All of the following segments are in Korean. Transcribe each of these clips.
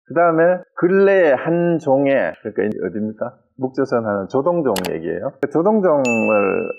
그 다음에 근래에 한 종의, 그러니까 어디입니까? 묵조선 하는 조동종 얘기예요. 조동종을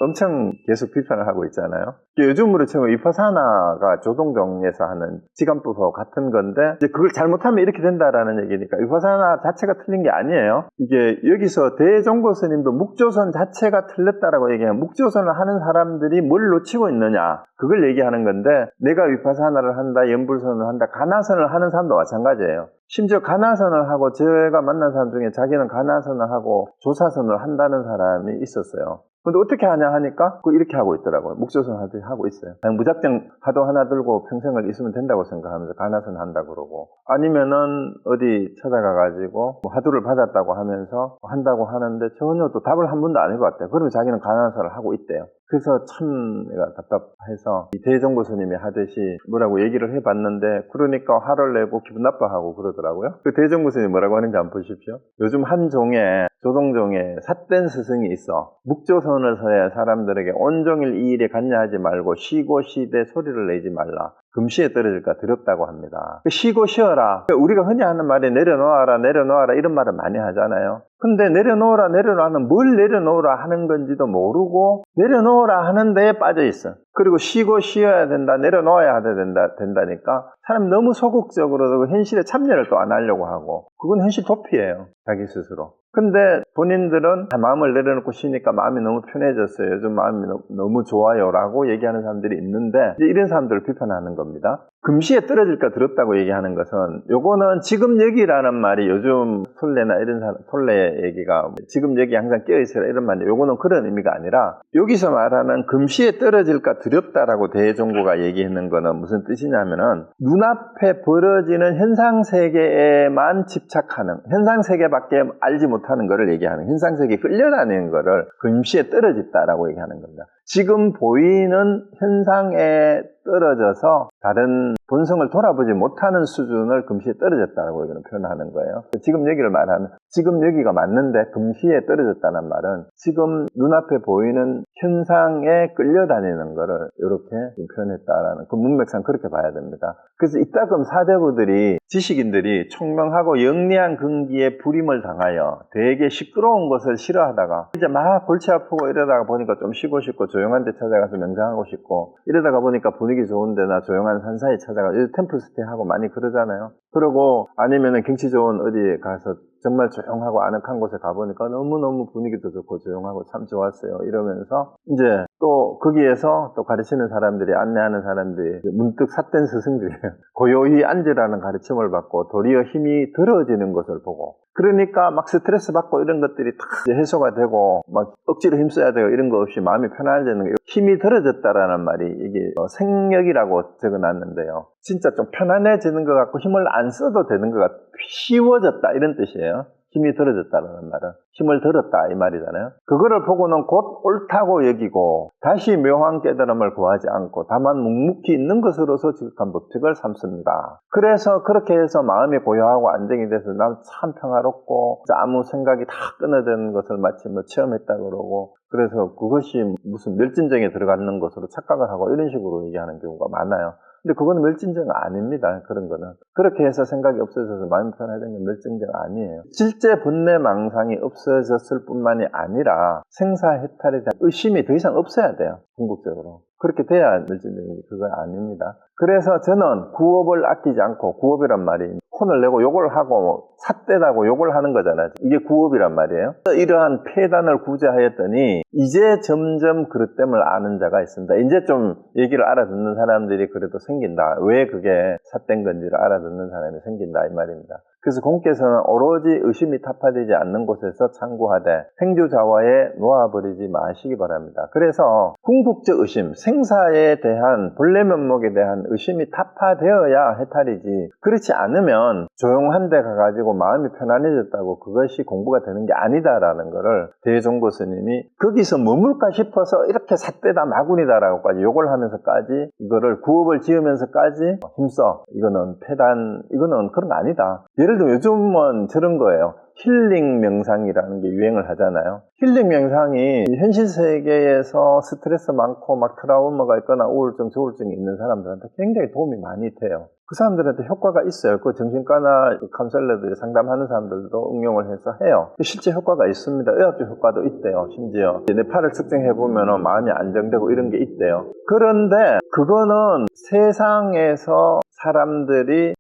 엄청 계속 비판을 하고 있잖아요. 요즘으로 치면 위파사나가 조동종에서 하는 지감법하고 같은 건데, 이제 그걸 잘못하면 이렇게 된다라는 얘기니까 위파사나 자체가 틀린 게 아니에요. 이게 여기서 대종고 스님도 묵조선 자체가 틀렸다라고 얘기하면, 묵조선을 하는 사람들이 뭘 놓치고 있느냐, 그걸 얘기하는 건데, 내가 위파사나를 한다, 연불선을 한다, 가나선을 하는 사람도 마찬가지예요. 심지어 가나선을 하고, 제가 만난 사람 중에 자기는 가나선을 하고 조사선을 한다는 사람이 있었어요. 근데 어떻게 하냐 하니까 이렇게 하고 있더라고요. 묵조선 하고 있어요. 그냥 무작정 하도 하나 들고 평생을 있으면 된다고 생각하면서 가나선 한다 그러고, 아니면은 어디 찾아가가지고 하도를 받았다고 하면서 한다고 하는데 전혀 또 답을 한 번도 안 해봤대요. 그러면 자기는 가나선을 하고 있대요. 그래서 참 내가 답답해서 이 대종고 스님이 하듯이 뭐라고 얘기를 해봤는데, 그러니까 화를 내고 기분 나빠하고 그러더라고요. 그 대종고 스님이 뭐라고 하는지 한번 보십시오. 요즘 한 종에, 조동종에 삿된 스승이 있어. 묵조선을 서야 사람들에게 온종일 이 일에 관여하지 말고 쉬고 쉬되 소리를 내지 말라. 금시에 떨어질까 두렵다고 합니다. 쉬고 쉬어라. 우리가 흔히 하는 말이 내려놓아라 내려놓아라 이런 말을 많이 하잖아요. 근데 내려놓으라 내려놓으라는 뭘 내려놓으라 하는 건지도 모르고 내려놓으라 하는 데에 빠져 있어. 그리고 쉬고 쉬어야 된다, 내려놓아야 된다니까 사람이 너무 소극적으로 현실에 참여를 또 안 하려고 하고, 그건 현실 도피예요, 자기 스스로. 근데 본인들은 마음을 내려놓고 쉬니까 마음이 너무 편해졌어요, 요즘 마음이 너무 좋아요 라고 얘기하는 사람들이 있는데, 이제 이런 사람들을 비판하는 겁니다. 금시에 떨어질까 두렵다고 얘기하는 것은, 요거는 지금 여기라는 말이 요즘 톨레나 이런 사람, 톨레 얘기가 지금 여기 항상 깨어있어라 이런 말인데, 요거는 그런 의미가 아니라, 여기서 말하는 금시에 떨어질까 두렵다라고 대종고가 얘기하는 거는 무슨 뜻이냐면은, 눈앞에 벌어지는 현상세계에만 집착하는, 현상세계밖에 알지 못하는 거를 얘기하는, 현상세계에 끌려다니는 거를 금시에 떨어졌다라고 얘기하는 겁니다. 지금 보이는 현상에 떨어져서 다른 본성을 돌아보지 못하는 수준을 금시에 떨어졌다라고 표현하는 거예요. 지금 여기를 말하는, 지금 여기가 맞는데 금시에 떨어졌다는 말은 지금 눈앞에 보이는 현상에 끌려다니는 거를 이렇게 표현했다라는, 그 문맥상 그렇게 봐야 됩니다. 그래서 이따금 사대부들이, 지식인들이 총명하고 영리한 근기에 불임을 당하여 되게 시끄러운 것을 싫어하다가 이제 막 골치 아프고 이러다가 보니까 좀 쉬고 싶고 조용한 데 찾아가서 명상하고 싶고, 이러다가 보니까 분위기 좋은 데나 조용한 산사에 찾아가서 템플스테이 하고 많이 그러잖아요. 그러고 아니면은 경치 좋은 어디에 가서 정말 조용하고 아늑한 곳에 가보니까 너무너무 분위기도 좋고 조용하고 참 좋았어요 이러면서, 이제 또 거기에서 또 가르치는 사람들이, 안내하는 사람들이 문득 삿된 스승들이에요. 고요히 앉으라는 가르침을 받고 도리어 힘이 들어지는 것을 보고, 그러니까 막 스트레스 받고 이런 것들이 다 해소가 되고 막 억지로 힘써야 되고 이런 거 없이 마음이 편안해지는 거예요. 힘이 들어졌다라는 말이 이게 생력이라고 적어놨는데요, 진짜 좀 편안해지는 것 같고 힘을 안 써도 되는 것 같고 쉬워졌다 이런 뜻이에요. 힘이 들어졌다는 말은 힘을 들었다 이 말이잖아요. 그거를 보고는 곧 옳다고 여기고 다시 묘한 깨달음을 구하지 않고 다만 묵묵히 있는 것으로서 지극한 법칙을 삼습니다. 그래서 그렇게 해서 마음이 고요하고 안정이 돼서 난 참 평화롭고 아무 생각이 다 끊어지는 것을 마치 체험했다 그러고, 그래서 그것이 무슨 멸진정에 들어가는 것으로 착각을 하고 이런 식으로 얘기하는 경우가 많아요. 근데 그건 멸진정 아닙니다. 그런 거는 그렇게 해서 생각이 없어져서 마음이 편해진 건 멸진정 아니에요. 실제 분내 망상이 없어졌을 뿐만이 아니라 생사해탈에 대한 의심이 더 이상 없어야 돼요, 궁극적으로. 그렇게 돼야 멸진정이지, 그건 아닙니다. 그래서 저는 구업을 아끼지 않고, 구업이란 말이 혼을 내고 욕을 하고 삿대다고 욕을 하는 거잖아요. 이게 구업이란 말이에요. 이러한 폐단을 구제하였더니 이제 점점 그릇됨을 아는 자가 있습니다. 이제 좀 얘기를 알아듣는 사람들이 그래도 생긴다. 왜 그게 삿된 건지를 알아듣는 사람이 생긴다 이 말입니다. 그래서 공께서는 오로지 의심이 타파되지 않는 곳에서 창구하되 행주자화에 놓아버리지 마시기 바랍니다. 그래서 궁극적 의심, 생사에 대한 본래 면목에 대한 의심이 타파되어야 해탈이지, 그렇지 않으면 조용한 데 가가지고 마음이 편안해졌다고 그것이 공부가 되는 게 아니다라는 거를 대종고 스님이 거기서 머물까 싶어서 이렇게 삿대다 마군이다라고까지 욕을 하면서까지, 이거를 구업을 지으면서까지 힘써, 이거는 폐단, 이거는 그런 거 아니다. 예를 들면 요즘은 저런 거예요. 힐링 명상이라는 게 유행을 하잖아요. 힐링 명상이 현실 세계에서 스트레스 많고 막 트라우마가 있거나 우울증, 조울증이 있는 사람들한테 굉장히 도움이 많이 돼요. 그 사람들한테 효과가 있어요. 그 정신과나 카운셀러들이 상담하는 사람들도 응용을 해서 해요. 실제 효과가 있습니다. 의학적 효과도 있대요. 심지어 뇌파를 측정해보면 마음이 안정되고 이런 게 있대요. 그런데 그거는 세상에서 사람들이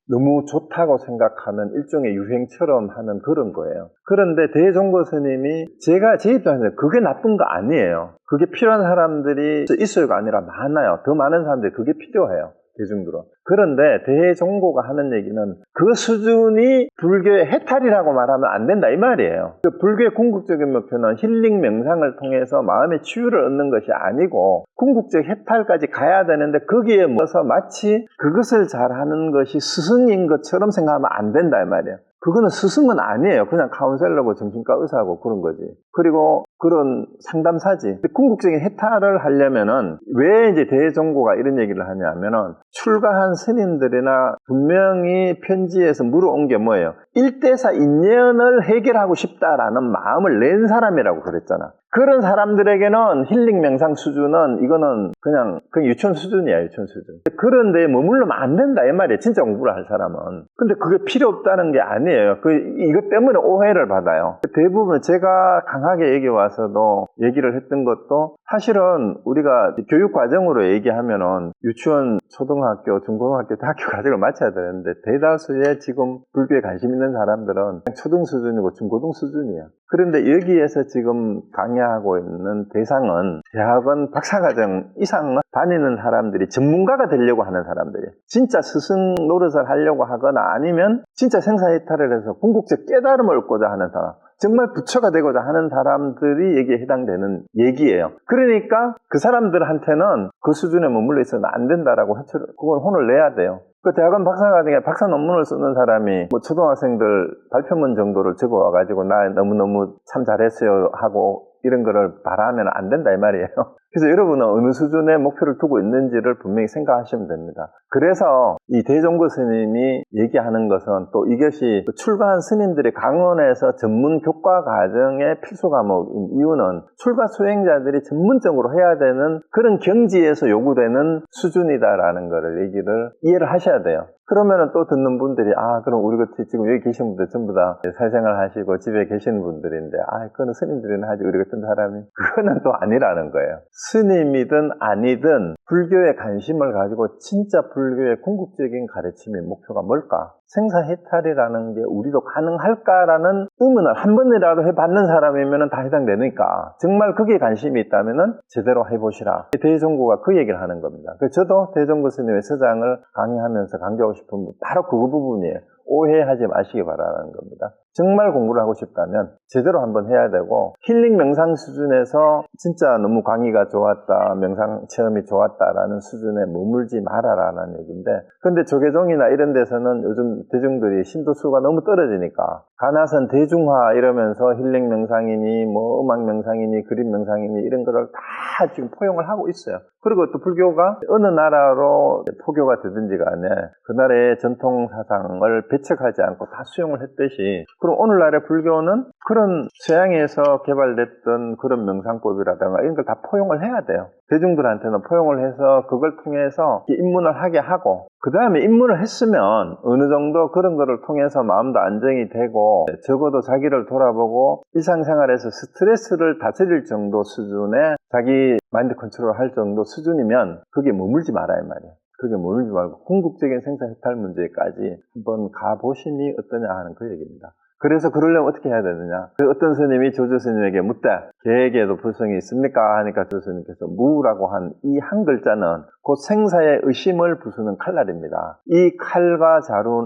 너무 좋다고 생각하는 일종의 유행처럼 하는 그런 거예요. 그런데 대종고 스님이 제 입장에서 그게 나쁜 거 아니에요. 그게 필요한 사람들이 있어요가 아니라 많아요. 더 많은 사람들이 그게 필요해요. 대중들은. 그런데 대종고가 하는 얘기는 그 수준이 불교의 해탈이라고 말하면 안 된다 이 말이에요. 그 불교의 궁극적인 목표는 힐링 명상을 통해서 마음의 치유를 얻는 것이 아니고 궁극적 해탈까지 가야 되는데 거기에 모여서 마치 그것을 잘하는 것이 스승인 것처럼 생각하면 안 된다 이 말이에요. 그거는 스승은 아니에요. 그냥 카운셀러고 정신과 의사고 그런 거지. 그리고 그런 상담사지. 궁극적인 해탈을 하려면은 왜 이제 대종고가 이런 얘기를 하냐면은 출가한 스님들이나 분명히 편지에서 물어온 게 뭐예요? 1대4 인연을 해결하고 싶다라는 마음을 낸 사람이라고 그랬잖아. 그런 사람들에게는 힐링 명상 수준은 이거는 그냥 유치원 수준이야, 유치원 수준. 그런데 머물러면 안 된다 이 말이에요. 진짜 공부를 할 사람은. 근데 그게 필요 없다는 게 아니에요. 이것 때문에 오해를 받아요. 대부분 제가 강하게 여기 와서도 얘기를 했던 것도 사실은 우리가 교육 과정으로 얘기하면은 유치원, 초등학교, 중고등학교, 대학교 과정을 마쳐야 되는데 대다수의 지금 불교에 관심 있는 사람들은 초등 수준이고 중고등 수준이야. 그런데 여기에서 지금 강의하고 있는 대상은 대학원 박사과정 이상 다니는 사람들이 전문가가 되려고 하는 사람들이에요. 진짜 스승 노릇을 하려고 하거나 아니면 진짜 생사해탈을 해서 궁극적 깨달음을 얻고자 하는 사람, 정말 부처가 되고자 하는 사람들이 여기에 해당되는 얘기예요. 그러니까 그 사람들한테는 그 수준에 머물러 있어는 안 된다라고 그건 혼을 내야 돼요. 그 대학원 박사과정에 박사 논문을 쓰는 사람이 초등학생들 발표문 정도를 적어와가지고 나 너무너무 참 잘했어요 하고 이런 거를 바라면 안 된다 이 말이에요. 그래서 여러분은 어느 수준의 목표를 두고 있는지를 분명히 생각하시면 됩니다. 그래서 이 대종고 스님이 얘기하는 것은 또 이것이 출가한 스님들이 강원에서 전문 교과 과정의 필수 과목인 이유는 출가 수행자들이 전문적으로 해야 되는 그런 경지에서 요구되는 수준이다라는 거를 얘기를 이해를 하셔야 돼요. 그러면은 또 듣는 분들이 그럼 우리 같이 지금 여기 계신 분들 전부 다 사회생활 하시고 집에 계시는 분들인데 그거는 스님들이나 하지 우리 같은 사람이 그거는 또 아니라는 거예요. 스님이든 아니든 불교에 관심을 가지고 진짜 불교의 궁극적인 가르침의 목표가 뭘까? 생사해탈이라는 게 우리도 가능할까라는 의문을 한 번이라도 해봤는 사람이면 다 해당되니까 정말 거기에 관심이 있다면 제대로 해보시라. 대종고가 그 얘기를 하는 겁니다. 저도 대종고 스님의 서장을 강의하면서 강조하고 싶은 부분 바로 그 부분이에요. 오해하지 마시기 바라는 겁니다. 정말 공부를 하고 싶다면 제대로 한번 해야 되고 힐링 명상 수준에서 진짜 너무 강의가 좋았다, 명상 체험이 좋았다라는 수준에 머물지 말아라는 얘기인데 근데 조계종이나 이런 데서는 요즘 대중들이 신도수가 너무 떨어지니까 가나선 대중화 이러면서 힐링 명상이니 음악 명상이니 그림 명상이니 이런 거를 다 지금 포용을 하고 있어요. 그리고 또 불교가 어느 나라로 포교가 되든지 간에 그 나라의 전통 사상을 배척하지 않고 다 수용을 했듯이 그럼 오늘날의 불교는 그런 서양에서 개발됐던 그런 명상법이라든가 이런 걸 다 포용을 해야 돼요. 대중들한테는 포용을 해서 그걸 통해서 입문을 하게 하고 그 다음에 입문을 했으면 어느 정도 그런 거를 통해서 마음도 안정이 되고 적어도 자기를 돌아보고 일상생활에서 스트레스를 다스릴 정도 수준의 자기 마인드 컨트롤 할 정도 수준이면 그게 머물지 말아야 말이에요. 그게 머물지 말고 궁극적인 생사해탈 문제까지 한번 가보심이 어떠냐 하는 그 얘기입니다. 그래서 그러려면 어떻게 해야 되느냐? 어떤 스님이 조조 스님에게 묻되 계에게도 불성이 있습니까? 하니까 조조 스님께서 무라고 한 이 한 글자는 곧 생사의 의심을 부수는 칼날입니다. 이 칼과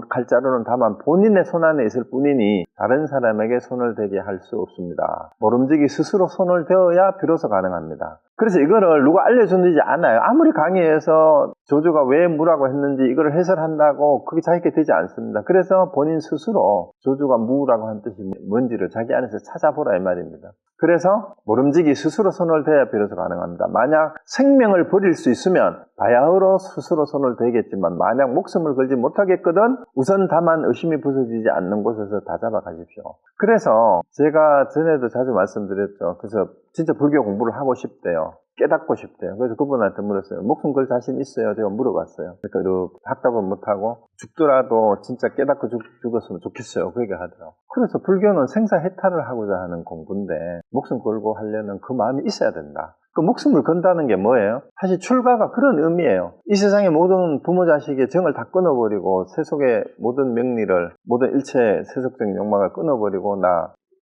칼자루는 다만 본인의 손 안에 있을 뿐이니 다른 사람에게 손을 대게 할 수 없습니다. 모름지기 스스로 손을 대어야 비로소 가능합니다. 그래서 이거를 누가 알려주는지 않아요. 아무리 강의해서 조조가 왜 무라고 했는지 이걸 해설한다고 그게 자기게 되지 않습니다. 그래서 본인 스스로 조조가 무라고 한 뜻이 뭔지를 자기 안에서 찾아보라 이 말입니다. 그래서 모름지기 스스로 손을 대야 비로소 가능합니다. 만약 생명을 버릴 수 있으면 바야흐로 스스로 손을 대겠지만 만약 목숨을 걸지 못하겠거든 우선 다만 의심이 부서지지 않는 곳에서 다 잡아 가십시오. 그래서 제가 전에도 자주 말씀드렸죠. 그래서 진짜 불교 공부를 하고 싶대요. 깨닫고 싶대요. 그래서 그분한테 물었어요. 목숨 걸 자신 있어요? 제가 물어봤어요. 그러니까 답답은 못하고 죽더라도 진짜 깨닫고 죽었으면 좋겠어요. 그 얘기 하더라고요. 그래서 불교는 생사해탈을 하고자 하는 공부인데 목숨 걸고 하려는 그 마음이 있어야 된다. 그 목숨을 건다는 게 뭐예요? 사실 출가가 그런 의미예요. 이 세상의 모든 부모 자식의 정을 다 끊어버리고 세속의 모든 명리를, 모든 일체 세속적인 욕망을 끊어버리고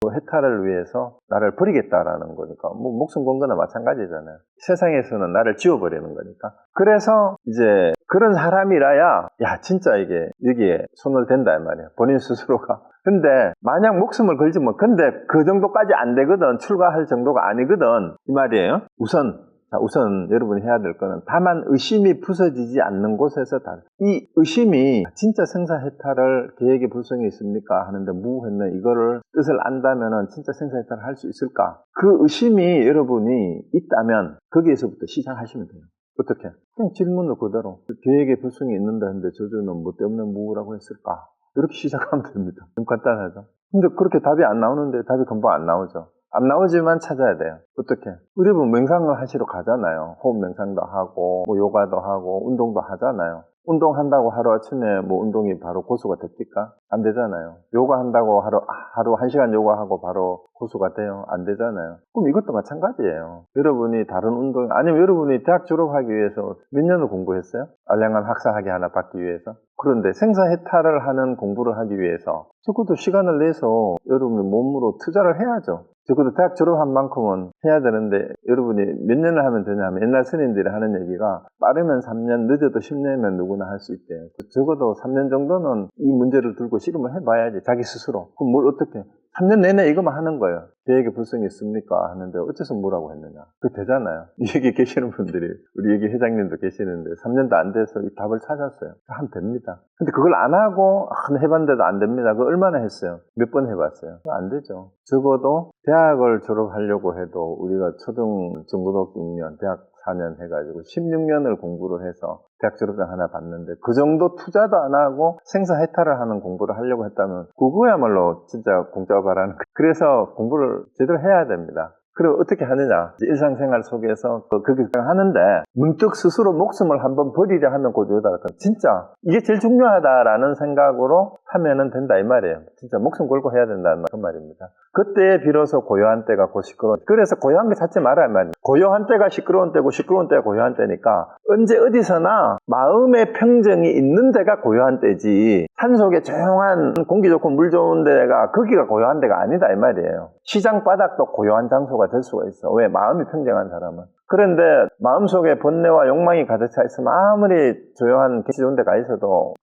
그 해탈을 위해서 나를 버리겠다라는 거니까 뭐 목숨 건 거나 마찬가지잖아요. 세상에서는 나를 지워버리는 거니까. 그래서 이제 그런 사람이라야 진짜 이게 여기에 손을 댄다 이 말이에요. 본인 스스로가. 근데 만약 목숨을 걸지면 근데 그 정도까지 안 되거든. 출가할 정도가 아니거든 이 말이에요. 우선 여러분이 해야 될 거는 다만 의심이 부서지지 않는 곳에서 이 의심이 진짜 생사해탈을 계획에 불성이 있습니까? 하는데 무했네. 이거를 뜻을 안다면은 진짜 생사해탈을 할 수 있을까? 그 의심이 여러분이 있다면 거기에서부터 시작하시면 돼요. 어떻게? 그냥 질문을 그대로 계획에 불성이 있는다 했는데 저주는 뭐 때문에 무라고 했을까? 이렇게 시작하면 됩니다. 좀 간단하죠? 근데 그렇게 답이 안 나오는데 답이 금방 안 나오죠. 안 나오지만 찾아야 돼요. 어떻게? 우리 뭐 명상을 하시러 가잖아요. 호흡 명상도 하고, 뭐 요가도 하고, 운동도 하잖아요. 운동한다고 하루아침에 뭐 운동이 바로 고수가 됩니까? 안 되잖아요. 요가한다고 하루 1시간 요가하고 바로 고수가 돼요? 안 되잖아요. 그럼 이것도 마찬가지예요. 여러분이 다른 운동, 아니면 여러분이 대학 졸업하기 위해서 몇 년을 공부했어요? 알량한 학사학위 하나 받기 위해서? 그런데 생사해탈을 하는 공부를 하기 위해서 적어도 시간을 내서 여러분의 몸으로 투자를 해야죠. 적어도 대학 졸업한 만큼은 해야 되는데 여러분이 몇 년을 하면 되냐 하면 옛날 스님들이 하는 얘기가 빠르면 3년, 늦어도 10년이면 누구나 할 수 있대요. 적어도 3년 정도는 이 문제를 들고 씨름을 해봐야지, 자기 스스로. 그럼 뭘 어떻게? 3년 내내 이것만 하는 거예요. 계획에 불성이 있습니까? 하는데 어째서 뭐라고 했느냐? 그게 되잖아요. 여기 계시는 분들이, 우리 여기 회장님도 계시는데 3년도 안 돼서 이 답을 찾았어요. 하면 됩니다. 근데 그걸 안 하고 해봤는데도 안 됩니다. 그거 얼마나 했어요? 몇 번 해봤어요? 안 되죠. 적어도 대학을 졸업하려고 해도 우리가 초등, 중고등학교 6년, 대학 4년 해가지고 16년을 공부를 해서 대학 졸업장 하나 받는데 그 정도 투자도 안 하고 생사해탈을 하는 공부를 하려고 했다면 그거야말로 진짜 공짜가 바라는 거예요. 그래서 공부를 제대로 해야 됩니다. 그리고 어떻게 하느냐? 일상생활 속에서 그렇게 하는데 문득 스스로 목숨을 한번 버리려 하면 고조다. 진짜 이게 제일 중요하다라는 생각으로 하면은 된다 이 말이에요. 진짜 목숨 걸고 해야 된다는 그 말입니다. 그때 비로소 고요한 때가 곧 시끄러운. 그래서 고요한 게 찾지 말아야 말이에요. 고요한 때가 시끄러운 때고 시끄러운 때가 고요한 때니까 언제 어디서나 마음의 평정이 있는 데가 고요한 때지 산속에 조용한 공기 좋고 물 좋은 데가 거기가 고요한 데가 아니다 이 말이에요. 시장 바닥도 고요한 장소가 될 수가 있어. 왜? 마음이 평정한 사람은. 그런데 마음속에 번뇌와 욕망이 가득 차 있으면 아무리 조용한 경치 좋은 데 가 있어도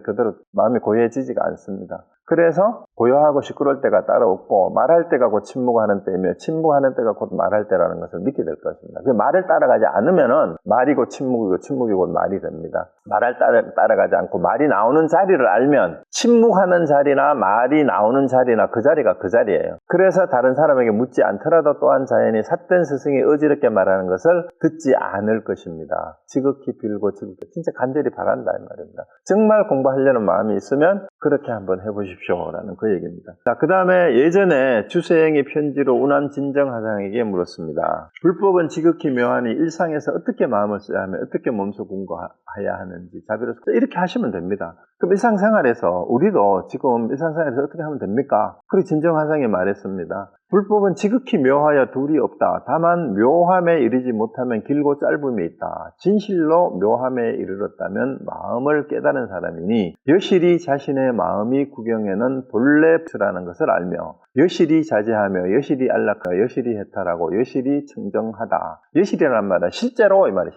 그대로 마음이 고요해지지가 않습니다. 그래서 고요하고 시끄러울 때가 따로 없고 말할 때가 곧 침묵하는 때이며 침묵하는 때가 곧 말할 때라는 것을 믿게 될 것입니다. 그 말을 따라가지 않으면은 말이 곧 침묵이고 침묵이 곧 말이 됩니다. 말을 따라가지 않고 말이 나오는 자리를 알면 침묵하는 자리나 말이 나오는 자리나 그 자리가 그 자리예요. 그래서 다른 사람에게 묻지 않더라도 또한 자연히 삿된 스승이 어지럽게 말하는 것을 듣지 않을 것입니다. 지극히 빌고 지극히 진짜 간절히 바란다 이 말입니다. 정말 공부하려는 마음이 있으면 그렇게 한번 해보십시오라는 그 얘기입니다. 자, 그 다음에 예전에 주세영이 편지로 운암진정하상에게 물었습니다. 불법은 지극히 묘하니 일상에서 어떻게 마음을 써야 하며 어떻게 몸소 공부해야 하는지 자비로서 이렇게 하시면 됩니다. 그럼 일상생활에서 우리도 지금 일상생활에서 어떻게 하면 됩니까? 그리고 진정하상이 말했습니다. 불법은 지극히 묘하여 둘이 없다. 다만 묘함에 이르지 못하면 길고 짧음이 있다. 진실로 묘함에 이르렀다면 마음을 깨달은 사람이니 여실히 자신의 마음이 구경에는 본래 라는 것을 알며 여실히 자제하며 여실히 안락하여 여실히 해탈하고 여실히 청정하다. 여실이라는 말은 실제로 이 말이에요.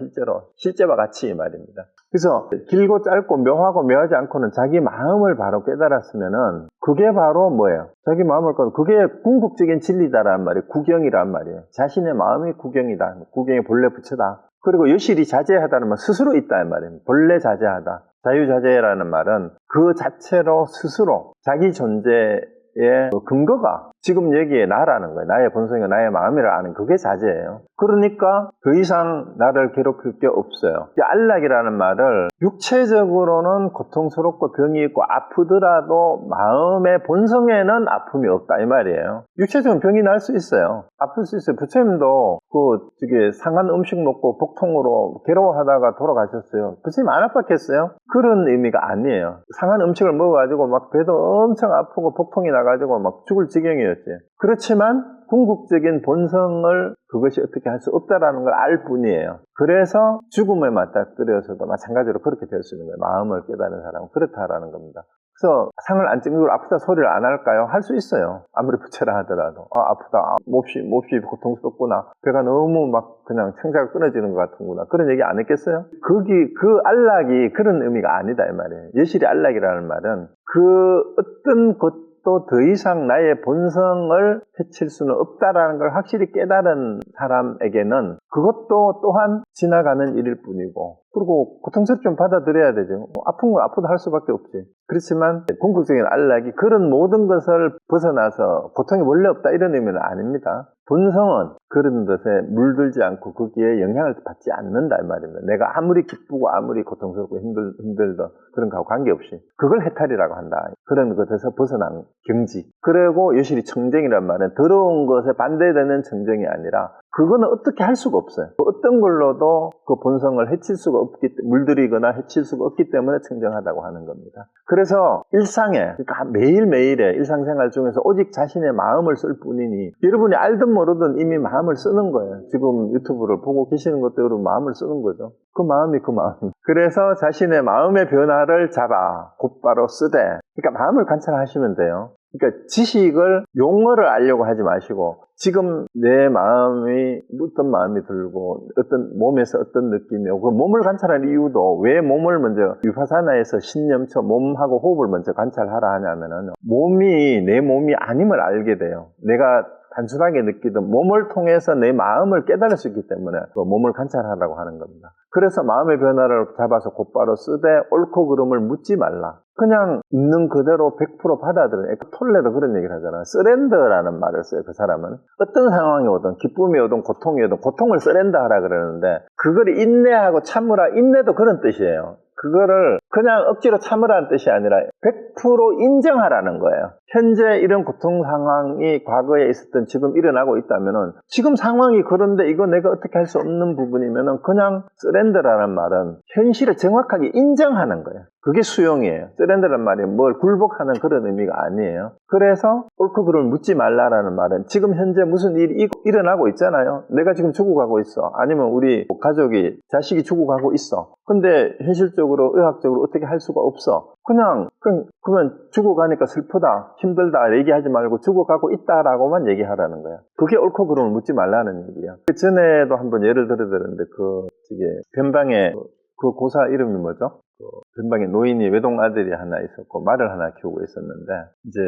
실제와 같이 이 말입니다. 그래서 길고 짧고 묘하고 묘하지 않고는 자기 마음을 바로 깨달았으면은 그게 바로 뭐예요? 자기 마음을 깨달고 그게 궁극적인 진리다라는 말이에요. 구경이란 말이에요. 자신의 마음이 구경이다. 구경의 본래 부처다. 그리고 여실히 자제하다는 말 스스로 있다 이 말이에요. 본래 자제하다. 자유자재라는 말은 그 자체로 스스로 자기 존재의 근거가 지금 여기에 나라는 거예요. 나의 본성이 나의 마음이라 아는 그게 자제예요. 그러니까 더 이상 나를 괴롭힐 게 없어요. 안락이라는 말을 육체적으로는 고통스럽고 병이 있고 아프더라도 마음의 본성에는 아픔이 없다 이 말이에요. 육체적인 병이 날 수 있어요. 아플 수 있어요. 부처님도 저게 상한 음식 먹고 복통으로 괴로워하다가 돌아가셨어요. 부처님 안 아팠겠어요? 그런 의미가 아니에요. 상한 음식을 먹어가지고 막 배도 엄청 아프고 복통이 나가지고 막 죽을 지경이었지. 그렇지만 궁극적인 본성을 그것이 어떻게 할 수 없다라는 걸 알 뿐이에요. 그래서 죽음에 맞닥뜨려서도 마찬가지로 그렇게 될 수 있는 거예요. 마음을 깨달은 사람은 그렇다라는 겁니다. 그래서 상을 안 찍고 아프다 소리를 안 할까요? 할 수 있어요. 아무리 부처라 하더라도. 아프다. 몹시 고통스럽구나. 배가 너무 막 그냥 창자가 끊어지는 것 같은구나. 그런 얘기 안 했겠어요? 그 안락이 그런 의미가 아니다 이 말이에요. 여실히 안락이라는 말은 그 어떤 것도 더 이상 나의 본성을 해칠 수는 없다라는 걸 확실히 깨달은 사람에게는 그것도 또한 지나가는 일일 뿐이고, 그리고 고통스럽게 받아들여야 되죠. 아픈 건 아프다 할 수밖에 없지. 그렇지만 궁극적인 안락이 그런 모든 것을 벗어나서 고통이 원래 없다 이런 의미는 아닙니다. 본성은 그런 것에 물들지 않고 거기에 영향을 받지 않는다 이 말입니다. 내가 아무리 기쁘고 아무리 고통스럽고 힘들던 그런 거하고 관계없이 그걸 해탈이라고 한다. 그런 것에서 벗어난 경지. 그리고 여실히 청정이란 말은 더러운 것에 반대되는 청정이 아니라 그거는 어떻게 할 수가 없어요. 어떤 걸로도 그 본성을 해칠 수가 없기 때문에, 물들이거나 해칠 수가 없기 때문에 청정하다고 하는 겁니다. 그래서 일상에, 그러니까 매일매일의 일상생활 중에서 오직 자신의 마음을 쓸 뿐이니, 여러분이 알든 모르든 이미 마음을 쓰는 거예요. 지금 유튜브를 보고 계시는 것도 여러분 마음을 쓰는 거죠. 그 마음이 그 마음. 그래서 자신의 마음의 변화를 잡아 곧바로 쓰되, 그러니까 마음을 관찰하시면 돼요. 그러니까 지식을 용어를 알려고 하지 마시고 지금 내 마음이 어떤 마음이 들고 어떤 몸에서 어떤 느낌이 오고, 그 몸을 관찰하는 이유도 왜 몸을 먼저 위파사나에서 신념처 몸하고 호흡을 먼저 관찰하라 하냐면은 내 몸이 아님을 알게 돼요. 내가 단순하게 느끼던 몸을 통해서 내 마음을 깨달을 수 있기 때문에 그 몸을 관찰하라고 하는 겁니다. 그래서 마음의 변화를 잡아서 곧바로 쓰되 옳고 그름을 묻지 말라. 그냥 있는 그대로 100% 받아들여요. 톨레도 그런 얘기를 하잖아요. 서렌더라는 말을 써요. 그 사람은 어떤 상황이 오든 기쁨이 오든 고통이 오든 고통을 서렌더하라 그러는데, 그걸 인내하고 참으라. 인내도 그런 뜻이에요. 그거를 그냥 억지로 참으라는 뜻이 아니라 100% 인정하라는 거예요. 현재 이런 고통 상황이 과거에 있었던 지금 일어나고 있다면은, 지금 상황이 그런데 이거 내가 어떻게 할 수 없는 부분이면은 그냥 서렌더라는 말은 현실을 정확하게 인정하는 거예요. 그게 수용이에요. 서렌더라는 말이 뭘 굴복하는 그런 의미가 아니에요. 그래서 옳고 그름을 묻지 말라라는 말은 지금 현재 무슨 일이 일어나고 있잖아요. 내가 지금 죽어가고 있어. 아니면 우리 가족이, 자식이 죽어가고 있어. 근데 현실적으로 의학적으로 어떻게 할 수가 없어. 그러면 죽어가니까 슬프다, 힘들다 얘기하지 말고 죽어가고 있다라고만 얘기하라는 거야. 그게 옳고 그름을 묻지 말라는 얘기야. 그 전에도 한번 예를 들었는데 변방에 그 고사 이름이 뭐죠? 변방에 노인이 외동 아들이 하나 있었고 말을 하나 키우고 있었는데, 이제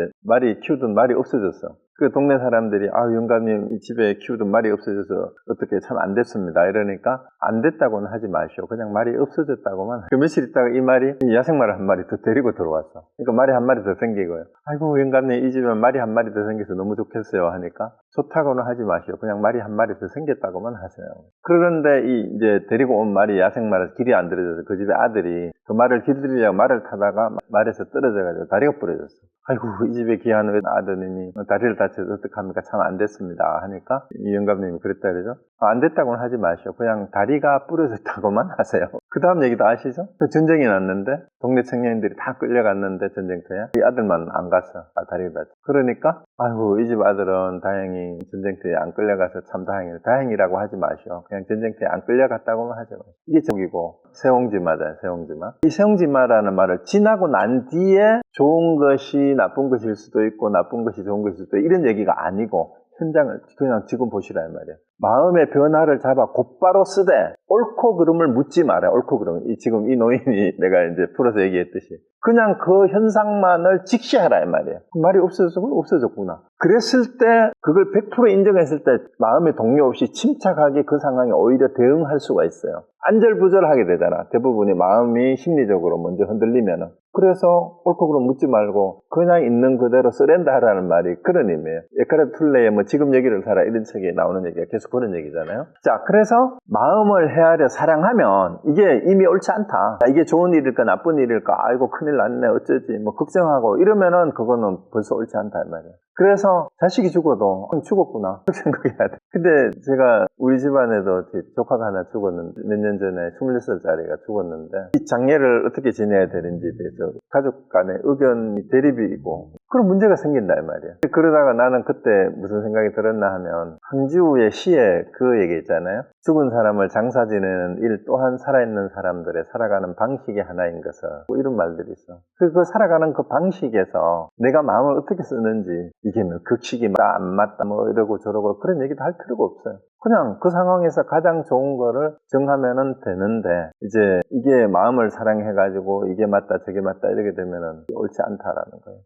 키우던 말이 없어졌어. 그 동네 사람들이 영감님 이 집에 키우던 말이 없어져서 어떻게 참 안 됐습니다 이러니까, 안 됐다고는 하지 마시오. 그냥 말이 없어졌다고만. 그 며칠 있다가 이 말이 야생말을 한 마리 더 데리고 들어왔어. 그러니까 말이 한 마리 더 생기고요. 아이고 영감님 이 집에 말이 한 마리 더 생겨서 너무 좋겠어요 하니까, 좋다고는 하지 마시오. 그냥 말이 한 마리 더 생겼다고만 하세요. 그런데 이제 데리고 온 말이 야생말에서 길이 안 들어져서 그 집에 아들이 그 말을 길들이려고 말을 타다가 말에서 떨어져가지고 다리가 부러졌어. 아이고 이 집에 귀한 아드님이 다리를 다쳐서 어떡합니까? 참 안 됐습니다 하니까 이 영감님이 그랬다 그러죠. 안 됐다고는 하지 마시오. 그냥 다리가 부러졌다고만 하세요. 그 다음 얘기도 아시죠? 전쟁이 났는데 동네 청년들이 다 끌려갔는데 전쟁터에 이 아들만 안 갔어. 다리가 다쳐. 그러니까 아이고 이 집 아들은 다행히 전쟁터에 안 끌려가서 참 다행이라고 하지 마시오. 그냥 전쟁터에 안 끌려갔다고만 하지 마시오. 이게 정이고, 세옹지마다 세옹지마. 이 세옹지마라는 말을 지나고 난 뒤에 좋은 것이 나쁜 것일 수도 있고 나쁜 것이 좋은 것일 수도 있고 이런 얘기가 아니고, 현장을 그냥 지금 보시라 이 말이에요. 마음의 변화를 잡아 곧바로 쓰되 옳고 그름을 묻지 말아요. 옳고 그름. 지금 이 노인이 내가 이제 풀어서 얘기했듯이 그냥 그 현상만을 직시하라 이 말이에요. 말이 없어졌구나. 그랬을 때 그걸 100% 인정했을 때 마음의 동요 없이 침착하게 그 상황에 오히려 대응할 수가 있어요. 안절부절하게 되잖아. 대부분이 마음이 심리적으로 먼저 흔들리면은. 그래서 옳고 그름 묻지 말고 그냥 있는 그대로 서렌더하라는 말이 그런 의미예요. 에카르트 툴레의 지금 얘기를 살아 이런 책에 나오는 얘기가 계속 그런 얘기잖아요. 자, 그래서 마음을 헤아려 사랑하면 이게 이미 옳지 않다. 이게 좋은 일일까 나쁜 일일까, 아이고 큰일 났네 어쩌지 걱정하고 이러면은 그거는 벌써 옳지 않다 이 말이에요. 그래서 자식이 죽어도 죽었구나 그렇게 생각해야 돼. 근데 제가 우리 집안에도 조카가 하나 죽었는데 몇 년 전에 26살짜리가 죽었는데 이 장례를 어떻게 지내야 되는지에 대해서 가족 간의 의견이 대립이고 그런 문제가 생긴다 이 말이야. 그러다가 나는 그때 무슨 생각이 들었나 하면 황지우의 시에 그 얘기 있잖아요. 죽은 사람을 장사 지내는 일 또한 살아있는 사람들의 살아가는 방식의 하나인 것을 뭐 이런 말들이 있어. 그 살아가는 그 방식에서 내가 마음을 어떻게 쓰는지 이게 뭐 극식이 맞다 안 맞다 뭐 이러고 저러고 그런 얘기도 할 필요가 없어요. 그냥 그 상황에서 가장 좋은 거를 정하면은 되는데 이제 이게 마음을 사랑해가지고 이게 맞다 저게 맞다 이렇게 되면은 옳지 않다라는 거예요.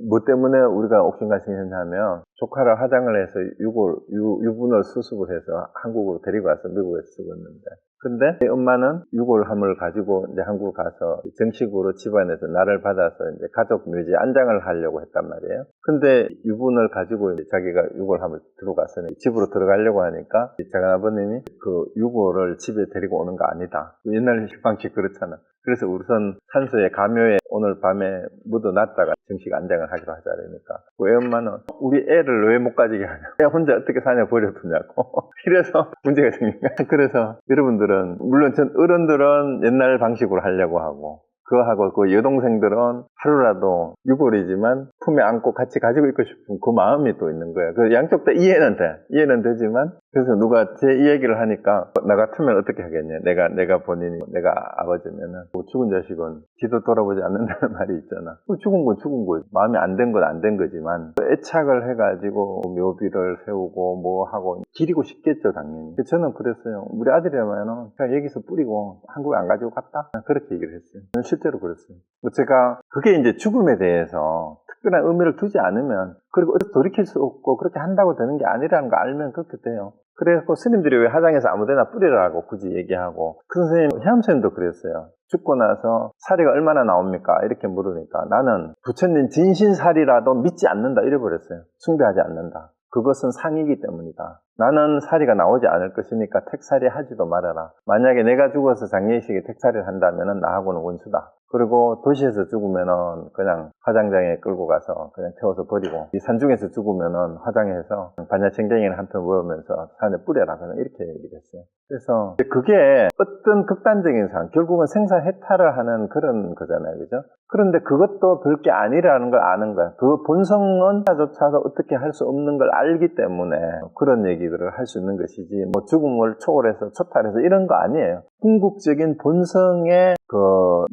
뭐 때문에 우리가 옥신각신했냐면 조카를 화장을 해서 유분을 수습을 해서 한국으로 데리고 와서 미국에서 죽었는데 근데 엄마는 유골함을 가지고 이제 한국 가서 정식으로 집안에서 나를 받아서 이제 가족 묘지에 안장을 하려고 했단 말이에요. 근데 유분을 가지고 이제 자기가 유골함을 들고 가서 집으로 들어가려고 하니까 작은아버님이 그 유골을 집에 데리고 오는 거 아니다. 옛날 방식 그렇잖아. 그래서 우선 산소에 가묘에 오늘 밤에 묻어놨다가 정식 안장을 하기로 하자 그러니까 왜 엄마는 우리 애를 왜 못 가지게 하냐, 애 혼자 어떻게 사냐 버려두냐고 이래서 문제가 생긴 거야. 그래서 여러분들은 물론 전 어른들은 옛날 방식으로 하려고 하고 그거하고 그 여동생들은 하루라도 유골이지만 품에 안고 같이 가지고 있고 싶은 그 마음이 또 있는 거예요. 그 양쪽 다 이해는 돼. 이해는 되지만 그래서 누가 제 이 얘기를 하니까 나 같으면 어떻게 하겠냐. 내가 본인이 내가 아버지면은 뭐 죽은 자식은 뒤도 돌아보지 않는다는 말이 있잖아. 죽은 건 죽은 거지. 마음이 안 된 건 안 된 거지만 애착을 해가지고 묘비를 세우고 뭐 하고 기리고 싶겠죠 당연히. 저는 그랬어요. 우리 아들이라면은 그냥 여기서 뿌리고 한국에 안 가지고 갔다 그렇게 얘기를 했어요. 실제로 그랬어요. 제가 그게 이제 죽음에 대해서 특별한 의미를 두지 않으면 그리고 어떻게 돌이킬 수 없고 그렇게 한다고 되는 게 아니라는 거 알면 그렇게 돼요. 그래서 스님들이 왜 화장해서 아무데나 뿌리라고 굳이 얘기하고 그 선생님, 혜암 선생님도 그랬어요. 죽고 나서 사리가 얼마나 나옵니까? 이렇게 물으니까 나는 부처님 진신사리라도 믿지 않는다 이래버렸어요. 숭배하지 않는다. 그것은 상이기 때문이다. 나는 사리가 나오지 않을 것이니까 택사리 하지도 말아라. 만약에 내가 죽어서 장례식에 택사리를 한다면 나하고는 원수다. 그리고 도시에서 죽으면은 그냥 화장장에 끌고 가서 그냥 태워서 버리고 이 산중에서 죽으면은 화장해서 반야청갱이를 한 편 모으면서 산에 뿌려라. 그냥 이렇게 얘기를 했어요. 그래서 그게 어떤 극단적인 상황, 결국은 생사해탈을 하는 그런 거잖아요. 그죠? 그런데 그것도 별게 아니라는 걸 아는 거야. 그 본성은 조차도 어떻게 할 수 없는 걸 알기 때문에 그런 얘기들을 할 수 있는 것이지 뭐 죽음을 초월해서 초탈해서 이런 거 아니에요. 궁극적인 본성의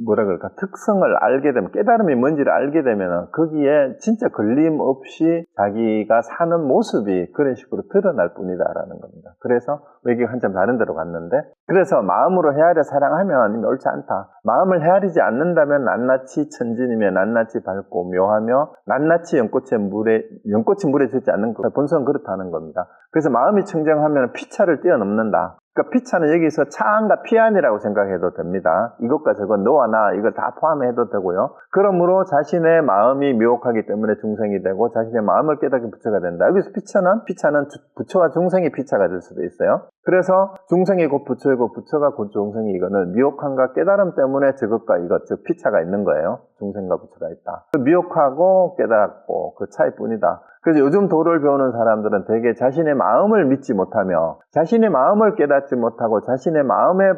뭐라 그럴까 특성을 알게 되면 깨달음이 뭔지를 알게 되면 거기에 진짜 걸림없이 자기가 사는 모습이 그런 식으로 드러날 뿐이다라는 겁니다. 그래서 외계가 한참 다른 데로 갔는데 그래서 마음으로 헤아려 사랑하면 옳지 않다. 마음을 헤아리지 않는다면 낱낱이 천진이며 낱낱이 밝고 묘하며 낱낱이 연꽃이 물에 젖지 않는 것. 본성은 그렇다는 겁니다. 그래서 마음이 청정하면 피차를 뛰어넘는다. 그러니까 피차는 여기서 차안과 피안이라고 생각해도 됩니다. 이것과 저것 너와 나 이걸 다 포함해도 되고요. 그러므로 자신의 마음이 미혹하기 때문에 중생이 되고 자신의 마음을 깨닫게 부처가 된다. 여기서 피차는 부처와 중생이 피차가 될 수도 있어요. 그래서 중생이 곧 부처이고 부처가 곧 중생이 이거는 미혹함과 깨달음 때문에 저것과 이것, 즉 피차가 있는 거예요. 중생과 부처가 있다. 미혹하고 깨닫고 그 차이뿐이다. 그래서 요즘 도를 배우는 사람들은 되게 자신의 마음을 믿지 못하며 자신의 마음을 깨닫지 못하고 자신의 마음에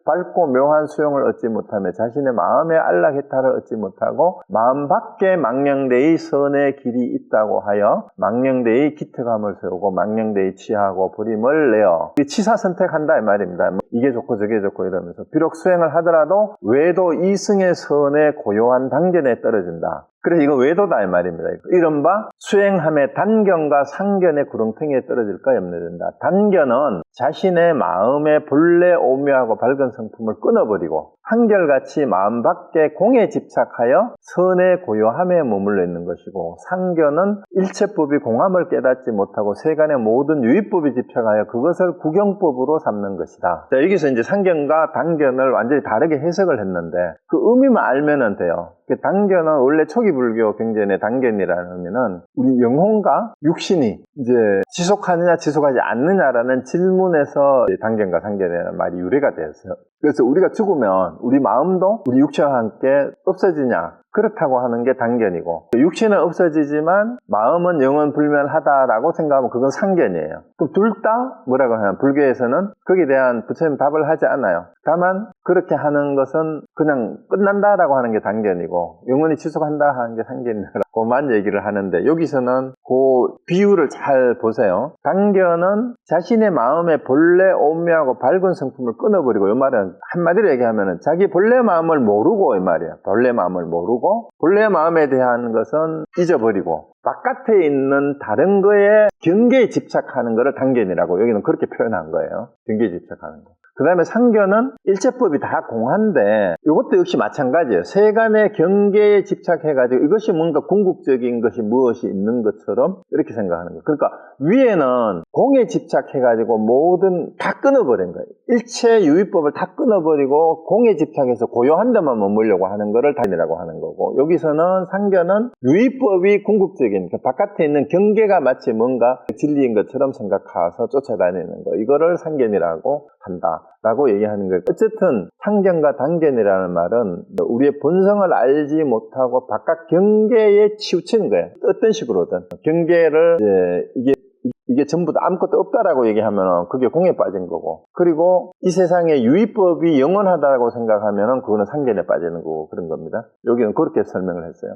밝고 묘한 수용을 얻지 못하며 자신의 마음의 안락해탈을 얻지 못하고 마음 밖에 망령되이 선의 길이 있다고 하여 망령되이 기특함을 세우고 망령되이 취하고 버림을 내어 치사 선택한다 이 말입니다. 이게 좋고 저게 좋고 이러면서 비록 수행을 하더라도 외도 이승의 선의 고요한 단견에 떨어진다. 그래서 이거 외도다 이 말입니다. 이른바 수행함의 단견과 상견의 구렁텅이에 떨어질까 염려된다. 단견은 자신의 마음의 본래 오묘하고 밝은 성품을 끊어버리고 한결같이 마음 밖에 공에 집착하여 선의 고요함에 머물러 있는 것이고 상견은 일체법이 공함을 깨닫지 못하고 세간의 모든 유의법에 집착하여 그것을 구경법으로 삼는 것이다. 자, 여기서 이제 상견과 단견을 완전히 다르게 해석을 했는데 그 의미만 알면은 돼요. 단견은 원래 초기 불교 경전의 단견이라는 의미는 우리 영혼과 육신이 이제 지속하느냐 지속하지 않느냐라는 질문에서 단견과 상견이라는 말이 유래가 되었어요. 그래서 우리가 죽으면 우리 마음도 우리 육체와 함께 없어지냐 그렇다고 하는 게 단견이고, 육신은 없어지지만 마음은 영원 불멸하다라고 생각하면 그건 상견이에요. 그럼 둘 다 뭐라고 하냐면, 불교에서는 거기에 대한 부처님 답을 하지 않아요. 다만 그렇게 하는 것은 그냥 끝난다라고 하는 게 단견이고, 영원히 지속한다 하는 게 상견이라고만 얘기를 하는데, 여기서는 그 비유를 잘 보세요. 단견은 자신의 마음의 본래 오묘하고 밝은 성품을 끊어버리고, 이 말은 한마디로 얘기하면 자기 본래 마음을 모르고, 이 말이에요. 본래 마음을 모르고 본래 마음에 대한 것은 잊어버리고 바깥에 있는 다른 거에 경계에 집착하는 것을 단견이라고 여기는 그렇게 표현한 거예요. 경계에 집착하는 거. 그 다음에 상견은 일체법이 다 공한데, 이것도 역시 마찬가지예요. 세간의 경계에 집착해가지고 이것이 뭔가 궁극적인 것이 무엇이 있는 것처럼 이렇게 생각하는 거예요. 그러니까 위에는 공에 집착해가지고 모든 다 끊어버린 거예요. 일체 유의법을 다 끊어버리고 공에 집착해서 고요한 데만 머물려고 하는 거를 단견이라고 하는 거고, 여기서는 상견은 유의법이 궁극적인, 그 바깥에 있는 경계가 마치 뭔가 진리인 것처럼 생각해서 쫓아다니는 거, 이거를 상견이라고 한다 라고 얘기하는 거예요. 어쨌든 상견과 단견이라는 말은 우리의 본성을 알지 못하고 바깥 경계에 치우치는 거예요. 어떤 식으로든 경계를 이게 전부 다 아무것도 없다라고 얘기하면 그게 공에 빠진 거고, 그리고 이 세상의 유의법이 영원하다고 생각하면 그거는 상견에 빠지는 거고, 그런 겁니다. 여기는 그렇게 설명을 했어요.